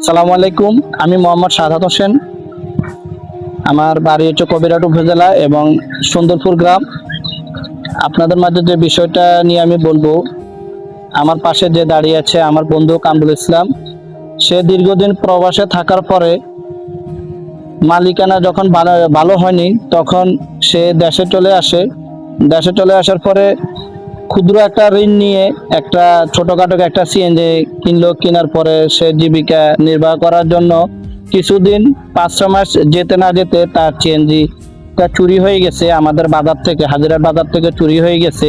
সালামু আলাইকুম, আমি মোহাম্মদ সাদাত হোসেন। আমার বাড়ি হচ্ছে কবিরহাট উপজেলা এবং সুন্দরপুর গ্রাম। আপনাদের মাঝে যে বিষয়টা নিয়ে আমি বলবো, আমার পাশে যে দাঁড়িয়ে আছে আমার বন্ধু কামরুল ইসলাম। সে দীর্ঘদিন প্রবাসে থাকার পরে মালিকানা যখন ভালো হয়নি, তখন সে দেশে চলে আসে। দেশে চলে আসার পরে ক্ষুদ্র একটা ঋণ নিয়ে একটা ছোটখাটো একটা সিএনজি কিনলো। কেনার পরে সে জীবিকা নির্বাহ করার জন্য কিছুদিন 5-6 মাস যেতে না যেতে তার সিএনজিটা চুরি হয়ে গেছে। আমাদের বাজার থেকে, হাজিরার বাজার থেকে চুরি হয়ে গেছে।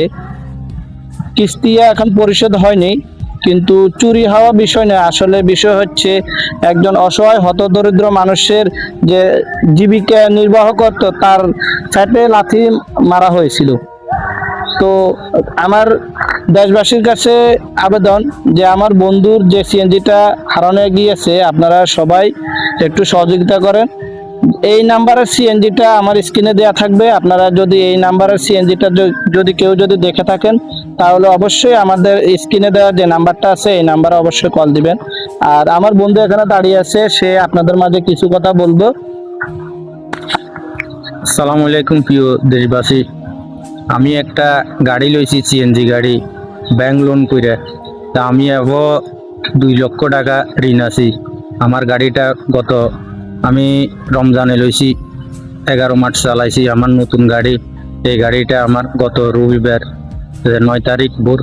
কিস্তি এখন পরিশোধ হয়নি, কিন্তু চুরি হওয়া বিষয় না, আসলে বিষয় হচ্ছে একজন অসহায় হতদরিদ্র মানুষের যে জীবিকা নির্বাহ করত, তার ফ্যাটে লাথি মারা হয়েছিল। তো আমার দেশবাসীর কাছে আবেদন যে আমার বন্ধুর যে সিএনজিটা হারানো গিয়েছে, আপনারা সবাই একটু সহযোগিতা করেন। এই নাম্বারের সিএনজিটা আমার স্ক্রিনে দেওয়া থাকবে। আপনারা যদি এই নাম্বারের সিএনজিটা যদি কেউ দেখে থাকেন, তাহলে অবশ্যই আমাদের স্ক্রিনে দেওয়া যে নাম্বারটা আছে এই নাম্বারে অবশ্যই কল দিবেন। আর আমার বন্ধু এখানে দাঁড়িয়ে আছে, সে আপনাদের মাঝে কিছু কথা বলবো। আসসালামু আলাইকুম প্রিয় দেশবাসী। আমি একটা গাড়ি লইছি, সিএনজি গাড়ি, ব্যাংক লোন করে। তা আমি 2 লক্ষ টাকা ঋণ আছি। আমার গাড়িটা আমি রমজানে লইছি, 11 মাস চালাইছি আমার নতুন গাড়ি। এই গাড়িটা আমার গত রবিবার 9 তারিখ ভোর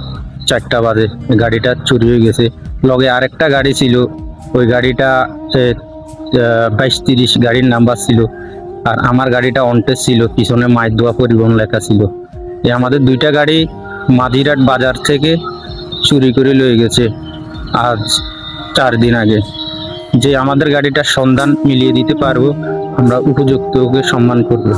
4টা বাজে গাড়িটা চুরি হয়ে গেছে। লগে আরেকটা গাড়ি ছিল, ওই গাড়িটা 2230 গাড়ির নাম্বার ছিল। আর আমার গাড়িটা অনটেজ ছিল, পিছনে মাইদুয়া পরিবহন লেখা ছিল। আমাদের 2টা গাড়ি মাদিরাট বাজার থেকে চুরি করে লয়ে গেছে আজ 4 দিন আগে। যে আমাদের গাড়িটার সন্ধান মিলিয়ে দিতে পারবো, আমরা উপযুক্তকে সম্মান করব।